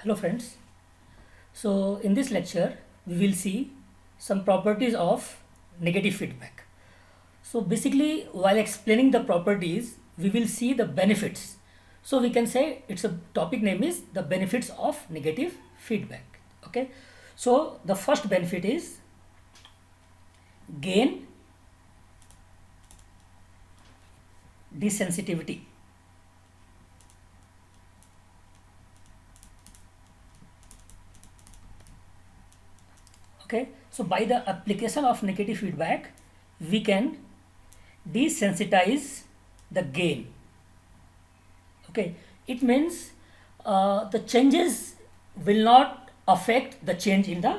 Hello friends. So in this lecture we will see some properties of negative feedback. So basically while explaining the properties we will see the benefits. So we can say it's a topic name is the benefits of negative feedback. Okay. So the first benefit is gain desensitivity. Okay, so by the application of negative feedback we can desensitize the gain. Okay, it means the changes will not affect the change in the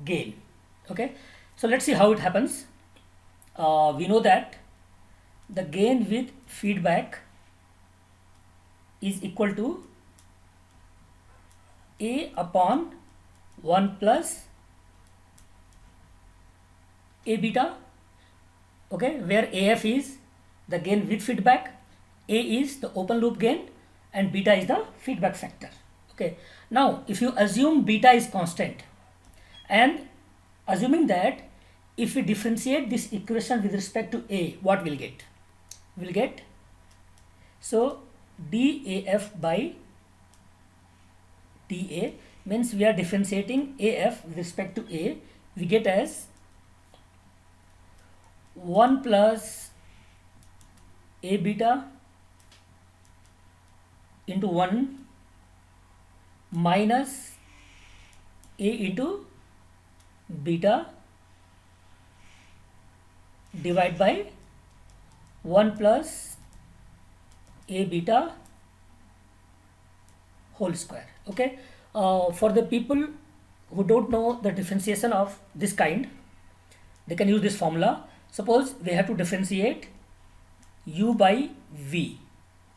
gain. Okay, so let's see how it happens. We know that the gain with feedback is equal to a upon 1 plus a beta. Okay, where AF is the gain with feedback, A is the open loop gain, and beta is the feedback factor. Okay, now if you assume beta is constant and assuming that if we differentiate this equation with respect to A, what we'll get? We'll get so dAF by dA means we are differentiating AF with respect to A, we get as 1 plus a beta into 1 minus a into beta divided by 1 plus a beta whole square. Okay, for the people who don't know the differentiation of this kind, they can use this formula. Suppose we have to differentiate u by v.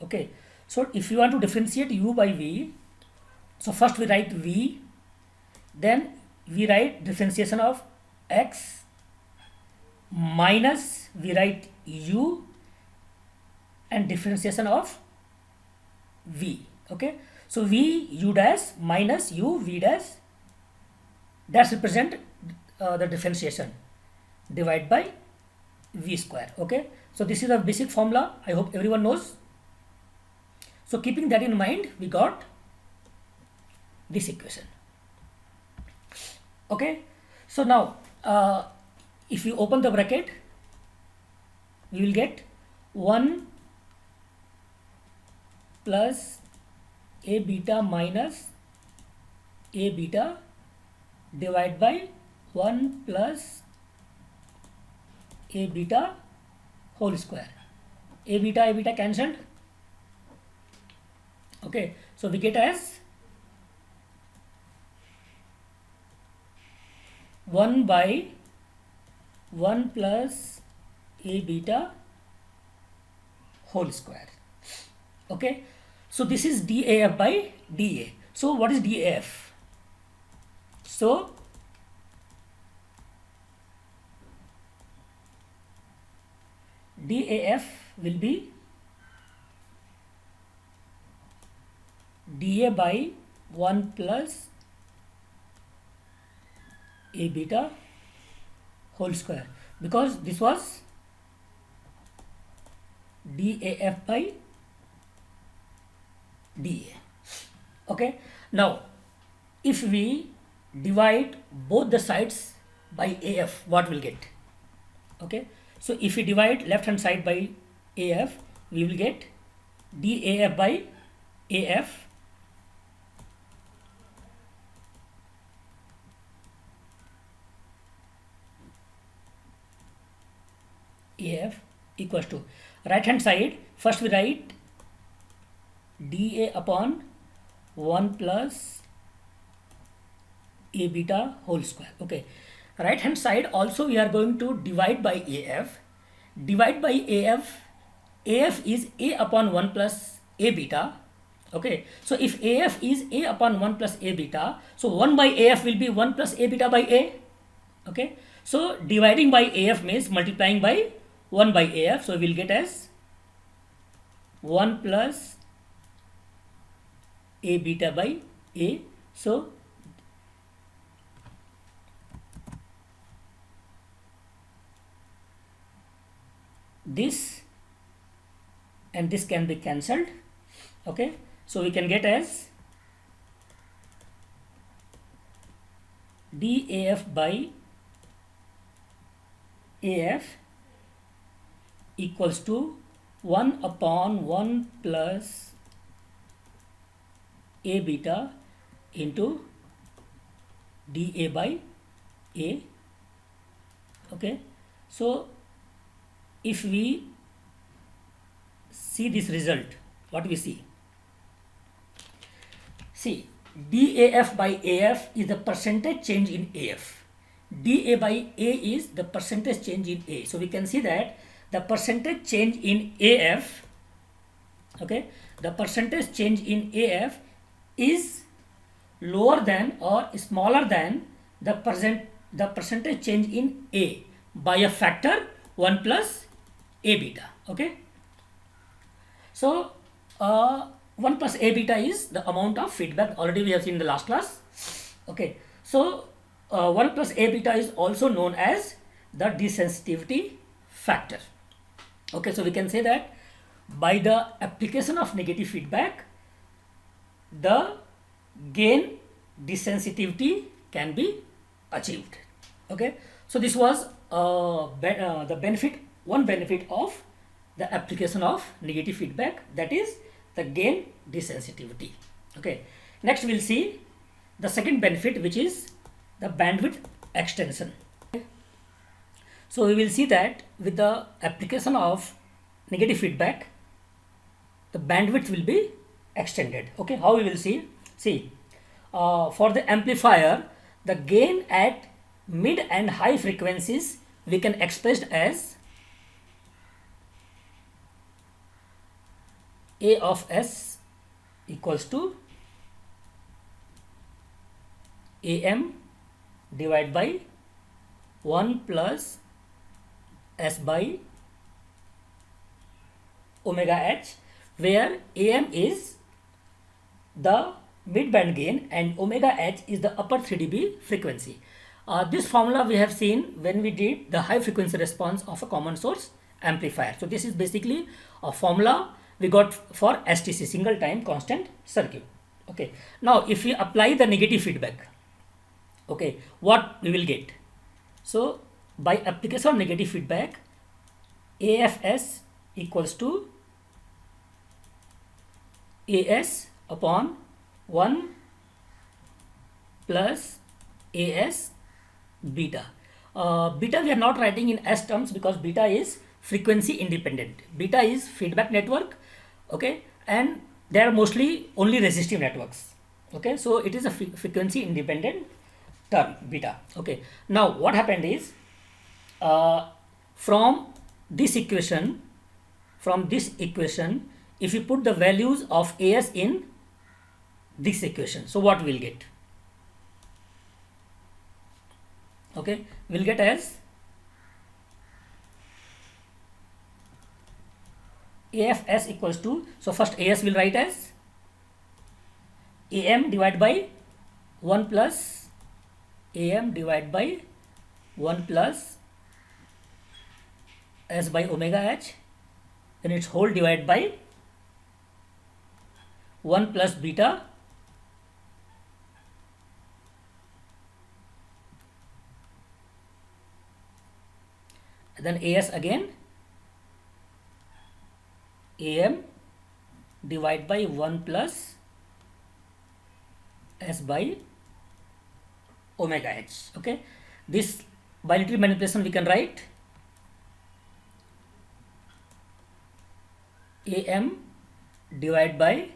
Okay, so if you want to differentiate u by v, so first we write v, then we write differentiation of x minus we write u and differentiation of v. Okay, so v u dash minus u v dash, that's represent the differentiation divided by v square. Okay, so this is a basic formula, I hope everyone knows. So keeping that in mind, we got this equation. Okay, so now if you open the bracket, we will get 1 plus a beta minus a beta divided by 1 plus a beta whole square. A beta cancelled. Okay, so we get as 1 by 1 plus a beta whole square. Okay, so this is dAF by dA. So what is dAF? So dAF will be dA by 1 plus a beta whole square, because this was dAF by dA. Okay, now if we divide both the sides by AF, what we'll get? Okay, so if we divide left hand side by AF, we will get dAF by AF AF equals to right hand side, first we write dA upon 1 plus a beta whole square. Okay, right hand side also we are going to divide by AF. Divide by AF, AF is a upon 1 plus a beta. Okay, so if AF is a upon 1 plus a beta, so 1 by AF will be 1 plus a beta by a. Okay, so dividing by AF means multiplying by 1 by AF, so we will get as 1 plus a beta by A. So this and this can be cancelled. Okay, so we can get as DAF by AF equals to 1 upon 1 plus A beta into dA by A. Okay, so if we see this result, what we see? See, DAF by AF is the percentage change in AF. dA by A is the percentage change in A. So we can see that the percentage change in AF, okay, the percentage change in AF is lower than or smaller than the percentage change in A by a factor 1 plus A beta. Okay, so 1 plus A beta is the amount of feedback, already we have seen in the last class. Okay, so 1 plus A beta is also known as the desensitivity factor. Okay, so we can say that by the application of negative feedback, the gain desensitivity can be achieved. Okay, so this was the benefit, one benefit of the application of negative feedback, that is the gain desensitivity. Okay, next we'll see the second benefit, which is the bandwidth extension. Okay? So we will see that with the application of negative feedback, the bandwidth will be extended. Okay, how we will see? See, for the amplifier, the gain at mid and high frequencies we can express as A of S equals to AM divided by 1 plus S by omega H, where AM is the mid-band gain and omega H is the upper 3 dB frequency. This formula we have seen when we did the high frequency response of a common source amplifier. So this is basically a formula we got for STC, single time constant circuit. Okay, now if we apply the negative feedback, okay, what we will get? So by application of negative feedback, AFS equals to AS upon 1 plus AS beta. Beta we are not writing in S terms because beta is frequency independent. Beta is feedback network, okay, and they are mostly only resistive networks. Okay, so it is a frequency independent term, beta. Okay, now what happened is from this equation, if you put the values of AS in this equation, so what we'll get? Okay, we'll get as AFS equals to, so first AS will write as AM divided by 1 plus AM divided by 1 plus S by omega H, then its whole divided by 1 plus beta then AS again AM divided by 1 plus S by omega H. Okay, this binary manipulation we can write AM divided by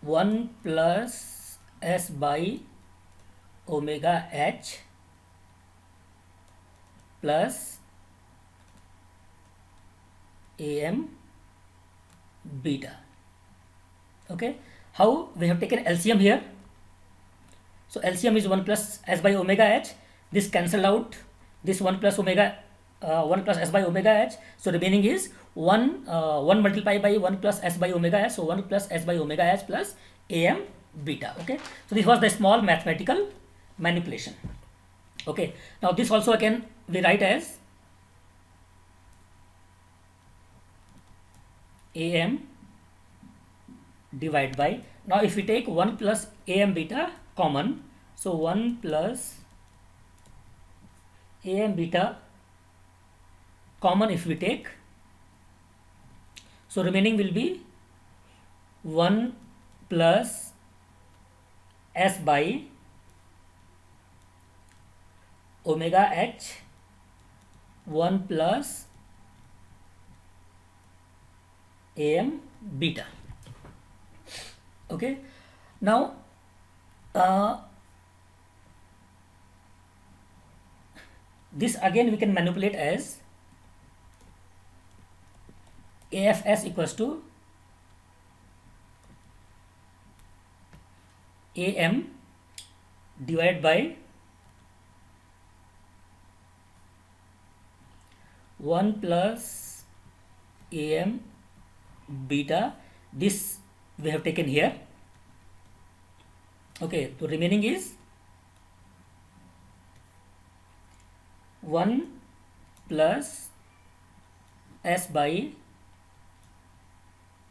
1 plus S by omega H plus AM beta. Okay, how we have taken LCM here? So LCM is 1 plus S by omega H. This cancel out. This 1 plus omega 1 plus s by omega h. So remaining is 1 multiplied by 1 plus s by omega h. So 1 plus s by omega h plus am beta. Okay, so this was the small mathematical manipulation. Okay, now this also again we write as am divided by, now if we take 1 plus am beta common, so 1 plus am beta common if we take, so remaining will be 1 plus s by omega h 1 plus am beta. Okay, now this again we can manipulate as AFS equals to AM divided by 1 plus AM beta. This we have taken here. Okay, so remaining is 1 plus s by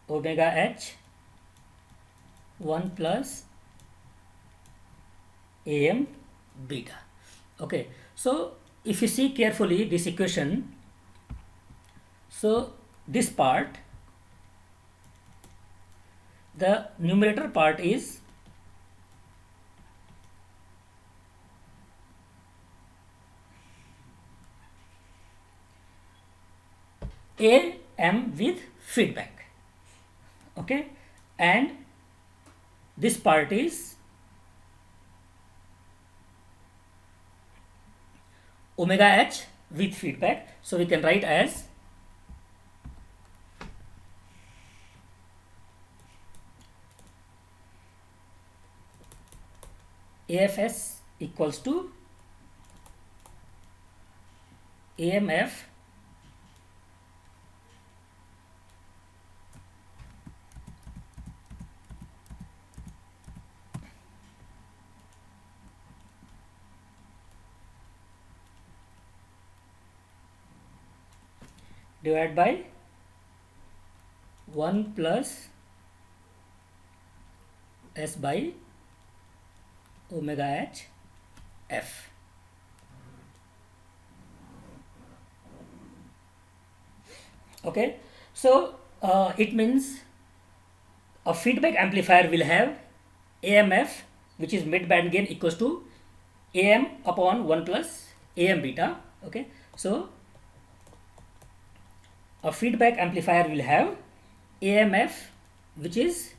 omega h 1 plus am beta. Okay, so if you see carefully this equation, so this part, the numerator part is am with feedback. Okay, and this part is omega h with feedback. So we can write as AFS equals to AMF divided by 1 plus s by omega h f. Okay, so it means a feedback amplifier will have AMF, which is mid band gain, equals to AM upon 1 plus AM beta. Okay, so a feedback amplifier will have AMF, which is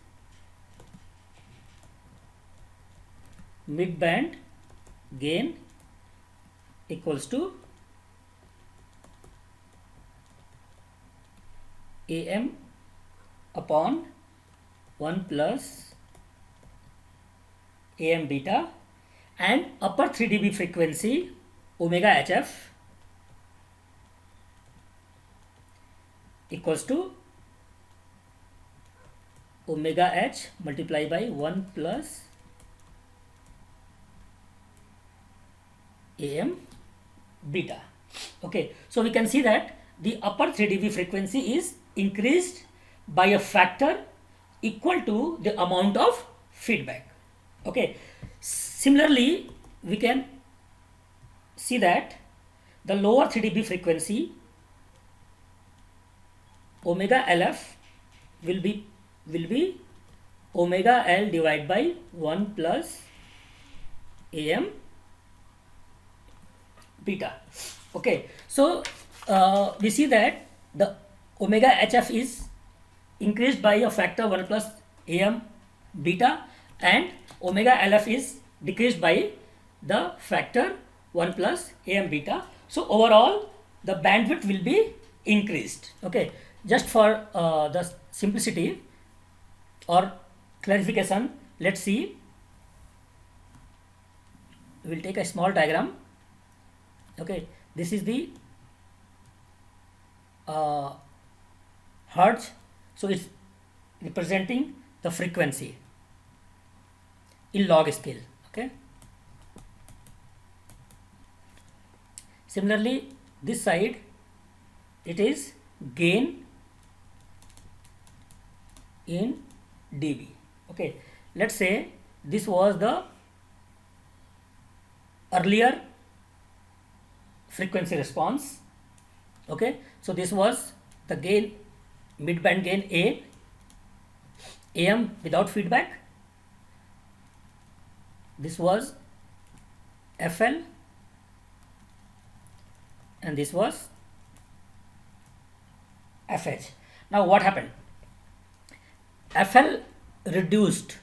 mid band gain, equals to AM upon 1 plus AM beta, and upper 3 dB frequency omega HF equals to omega h multiplied by 1 plus AM beta. Okay, so we can see that the upper 3 dB frequency is increased by a factor equal to the amount of feedback. Okay, similarly we can see that the lower 3 dB frequency omega LF will be omega L divided by 1 plus AM beta. Okay, so we see that the omega HF is increased by a factor 1 plus AM beta, and omega LF is decreased by the factor 1 plus AM beta. So overall the bandwidth will be increased. Okay, just for the simplicity or clarification, let's see. We will take a small diagram. Okay, this is the uh, hertz, so it's representing the frequency in log scale. Okay. Similarly, this side it is gain in dB. Okay, let's say this was the earlier frequency response. Okay, so this was the gain, mid-band gain AM without feedback. This was FL and this was FH. Now what happened? FL reduced.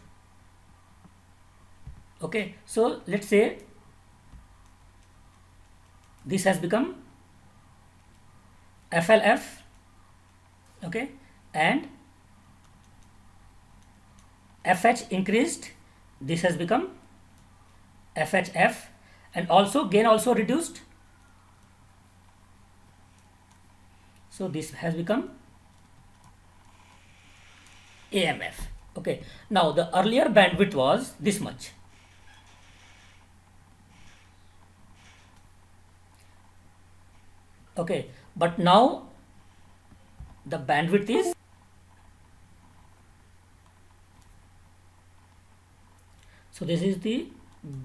Okay, so let's say this has become FLF. Okay, and FH increased, this has become FHF, and also gain also reduced, so this has become AMF. Okay, now the earlier bandwidth was this much. Okay, but now the bandwidth is, so this is the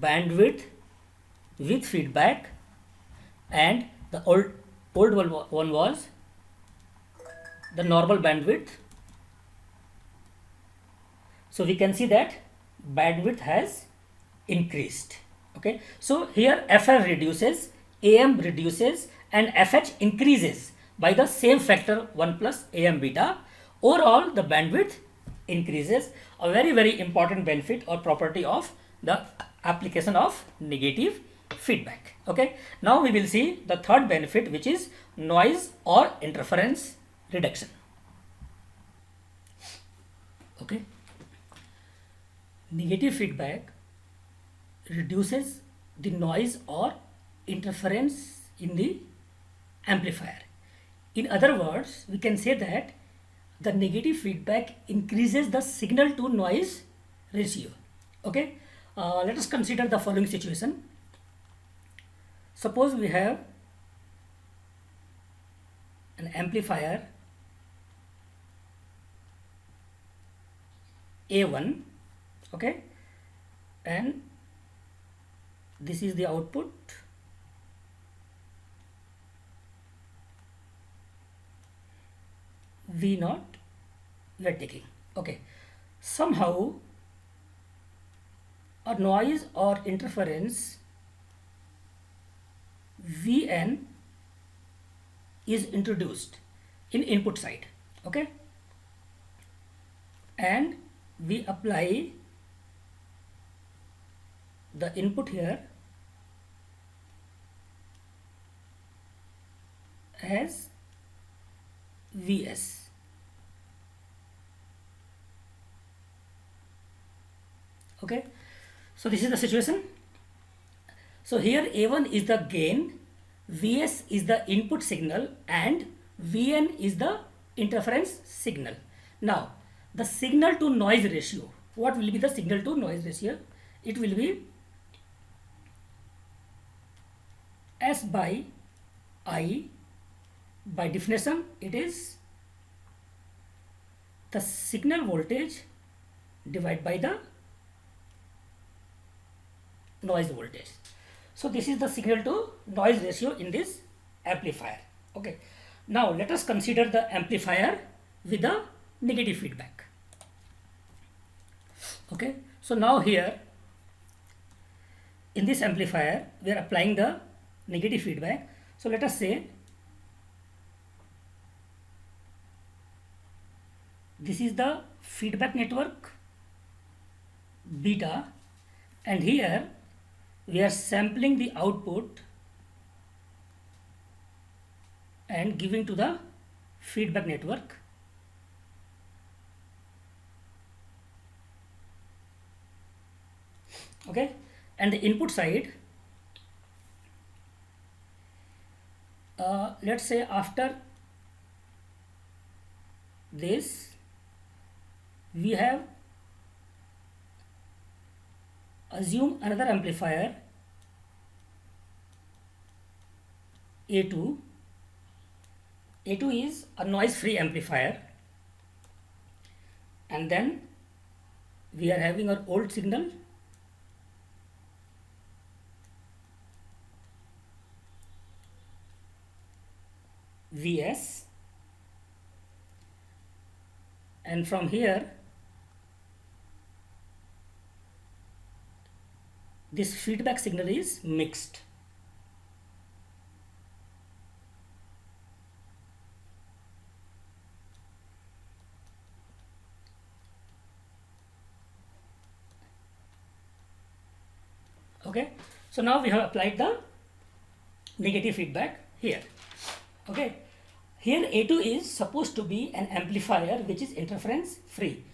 bandwidth with feedback, and the old one was the normal bandwidth. So we can see that bandwidth has increased. Okay, so here FR reduces, AM reduces, and FH increases by the same factor 1 plus AM beta. Overall, the bandwidth increases, a very important benefit or property of the application of negative feedback. Okay, now we will see the third benefit, which is noise or interference reduction. Okay, negative feedback reduces the noise or interference in the amplifier. In other words, we can say that the negative feedback increases the signal to noise ratio. Okay, let us consider the following situation. Suppose we have an amplifier A1, okay, and this is the output, V0 we are taking. Okay, somehow a noise or interference Vn is introduced in input side. Okay, and we apply the input here as Vs. Okay, so this is the situation. So here A1 is the gain, Vs is the input signal, and Vn is the interference signal. Now the signal to noise ratio, what will be the signal to noise ratio? It will be S by I. By definition, it is the signal voltage divided by the noise voltage. So this is the signal to noise ratio in this amplifier. Okay, now let us consider the amplifier with the negative feedback. Okay, so now here in this amplifier we are applying the negative feedback. So let us say this is the feedback network beta, and here we are sampling the output and giving to the feedback network. Okay, and the input side, let's say after this, we have assume another amplifier A2. A2 is a noise free amplifier, and then we are having our old signal Vs, and from here this feedback signal is mixed. Okay, so now we have applied the negative feedback here. Okay, here A2 is supposed to be an amplifier which is interference free.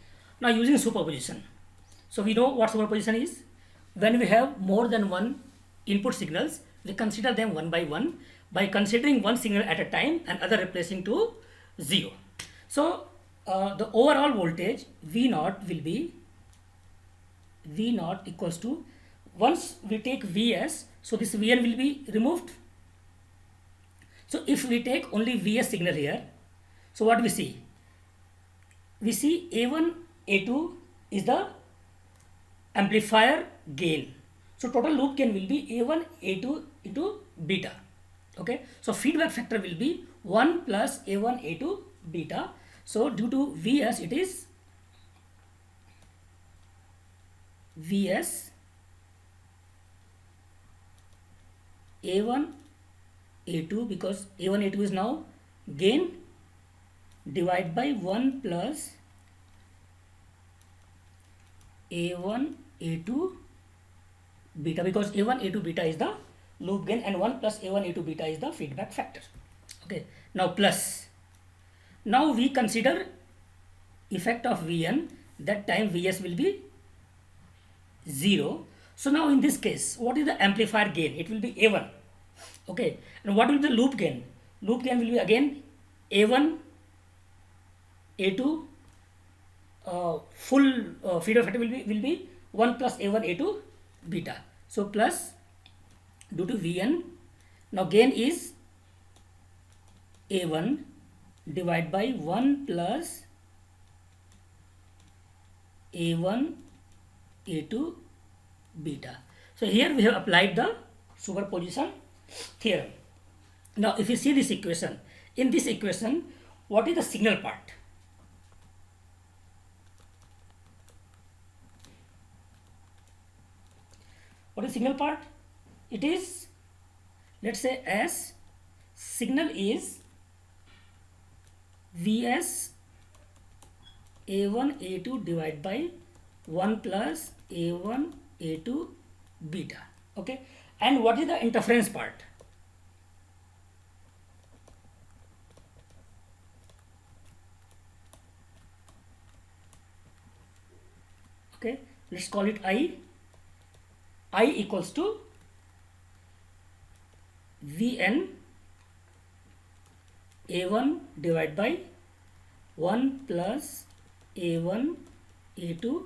Now using superposition, so we know what superposition is. When we have more than one input signals, we consider them one by one by considering one signal at a time and other replacing to 0. So the overall voltage V0 will be V0 equals to, once we take Vs, so this Vn will be removed. So if we take only Vs signal here, so what we see? We see A1, A2 is the amplifier gain. So total loop gain will be A1, A2 into beta. Okay, so feedback factor will be 1 plus A1, A2 beta. So due to Vs, it is Vs A1, A2, because A1, A2 is now gain, divide by 1 plus A1, A2 beta, because A1, A2 beta is the loop gain and 1 plus A1, A2 beta is the feedback factor. Okay, now plus. Now we consider effect of Vn, that time Vs will be 0. So now in this case, what is the amplifier gain? It will be A1. Okay, and what will be the loop gain? Loop gain will be again A1, A2, full feedback factor will be 1 plus A1, A2 beta. So plus, due to Vn, now gain is A1 divided by 1 plus A1, A2 beta. So here we have applied the superposition theorem. Now if you see this equation, in this equation, what is the signal part? What is signal part? It is, let's say, as signal is Vs A1, A2 divided by 1 plus A1, A2 beta. Okay, and what is the interference part? Okay, let's call it I. I equals to Vn A1 divided by 1 plus A1, A2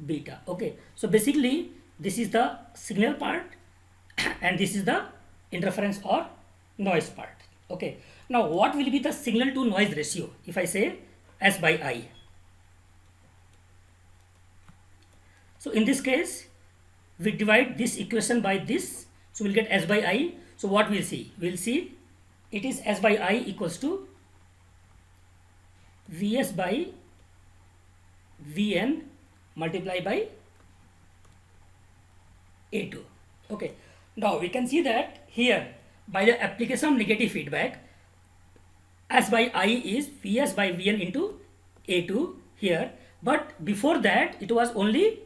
beta. Okay, so basically this is the signal part and this is the interference or noise part. Okay, now what will be the signal to noise ratio if I say S by I? So in this case, we divide this equation by this, so we'll get S by I. So what we'll see? We'll see it is S by I equals to Vs by Vn multiplied by A2. Okay, now we can see that here by the application of negative feedback, S by I is Vs by Vn into A2 here, but before that it was only,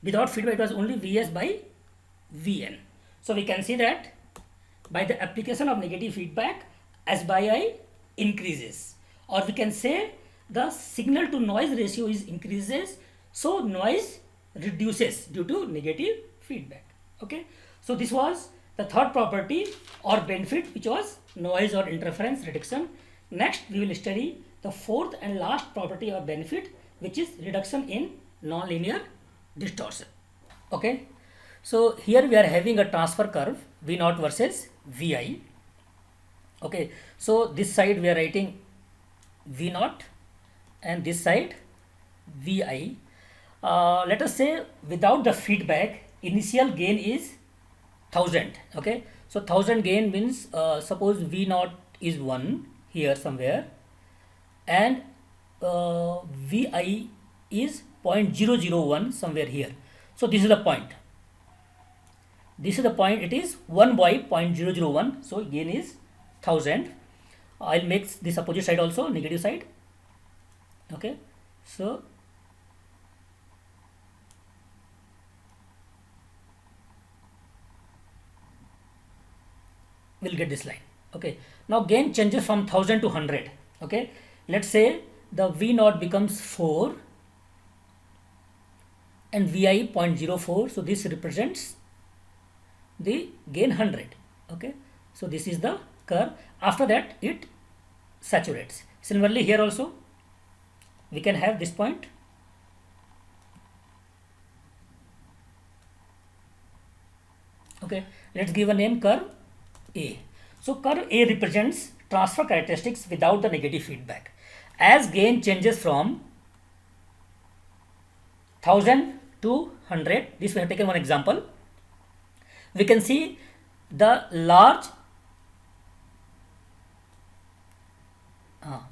without feedback it was only Vs by Vn. So we can see that by the application of negative feedback, S by I increases, or we can say the signal to noise ratio is increases, so noise reduces due to negative feedback. Okay, so this was the third property or benefit, which was noise or interference reduction. Next we will study the fourth and last property or benefit, which is reduction in nonlinear distortion. Okay, so here we are having a transfer curve V naught versus Vi. Okay, so this side we are writing V naught and this side Vi. Let us say without the feedback, initial gain is 1000. Okay, so 1000 gain means suppose V naught is 1 here somewhere, and Vi is 0.001 somewhere here. So this is the point. This is the point. It is 1 by 0.001. So gain is 1000. I'll make this opposite side also negative side. Okay, so we'll get this line. Okay, now gain changes from 1000 to 100. Okay, let's say the V naught becomes 4 and Vi 0.04. So this represents the gain 100. Okay, so this is the curve. After that it saturates. Similarly here also we can have this point. Okay, let's give a name curve A. So curve A represents transfer characteristics without the negative feedback. As gain changes from 1000 to 100, this we have taken one example. We can see the large,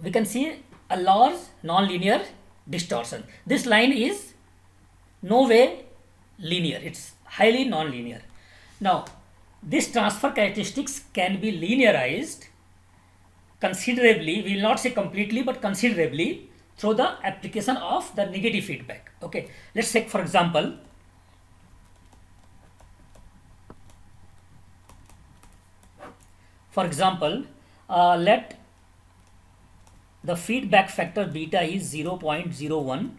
we can see a large non-linear distortion. This line is no way linear, it's highly non-linear. Now this transfer characteristics can be linearized considerably, we will not say completely but considerably, through the application of the negative feedback. Okay, let's take for example, let the feedback factor beta is 0.01.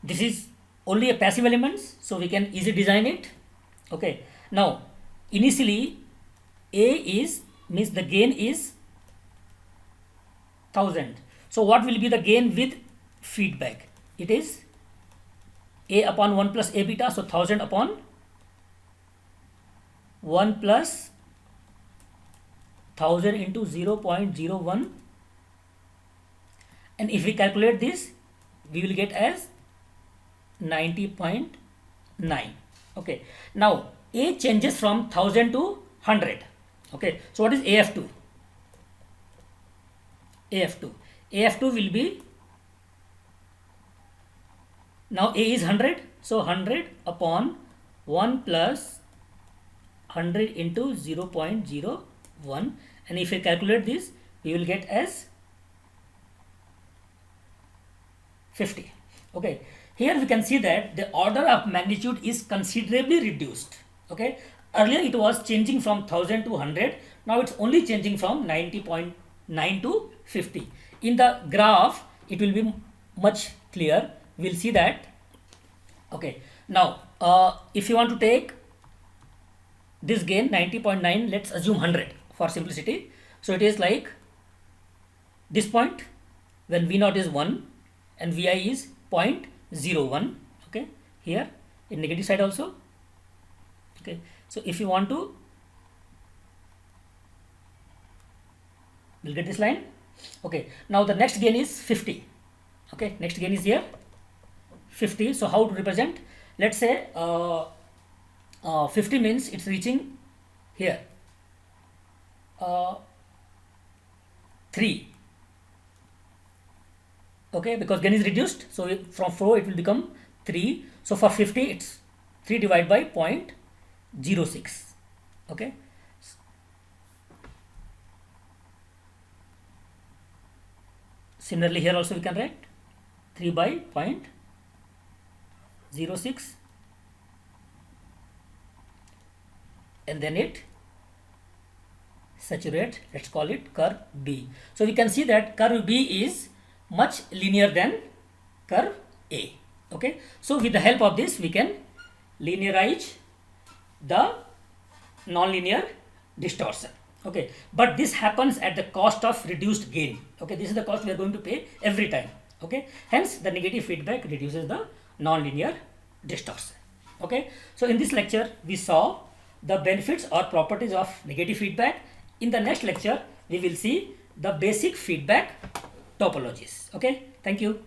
This is only a passive elements, so we can easily design it. Okay, now initially A is means the gain is 1000. So what will be the gain with feedback? It is A upon 1 plus A beta, so 1000 upon 1 plus 1000 into 0.01, and if we calculate this we will get as 90.9. Okay, now A changes from 1000 to 100. Okay, so what is AF2? AF2 will be, now A is 100, so 100 upon 1 plus 100 into 0.01, and if we calculate this we will get as 50. Okay, here we can see that the order of magnitude is considerably reduced. Okay, earlier it was changing from 1000 to 100, now it's only changing from 90.9 to 50. In the graph it will be much clear, we'll see that. Okay, now if you want to take this gain 90.9, let's assume 100 for simplicity. So it is like this point when V naught is 1 and Vi is 0.01. Okay, here in negative side also. Okay, so if you want to, we'll get this line. Okay, now the next gain is 50. Okay, next gain is here 50. So how to represent? Let's say 50 means it's reaching here 3. Okay, because gain is reduced, so from 4 it will become 3. So for 50 it's 3 divided by 0.06. Okay, similarly here also we can write 3 by 0.06, and then it saturate. Let's call it curve B. So we can see that curve B is much linear than curve A. Okay, so with the help of this we can linearize the nonlinear distortion. Okay, but this happens at the cost of reduced gain. Okay, this is the cost we are going to pay every time. Okay, hence the negative feedback reduces the nonlinear distortion. Okay, so in this lecture we saw the benefits or properties of negative feedback. In the next lecture we will see the basic feedback topologies. Okay, thank you.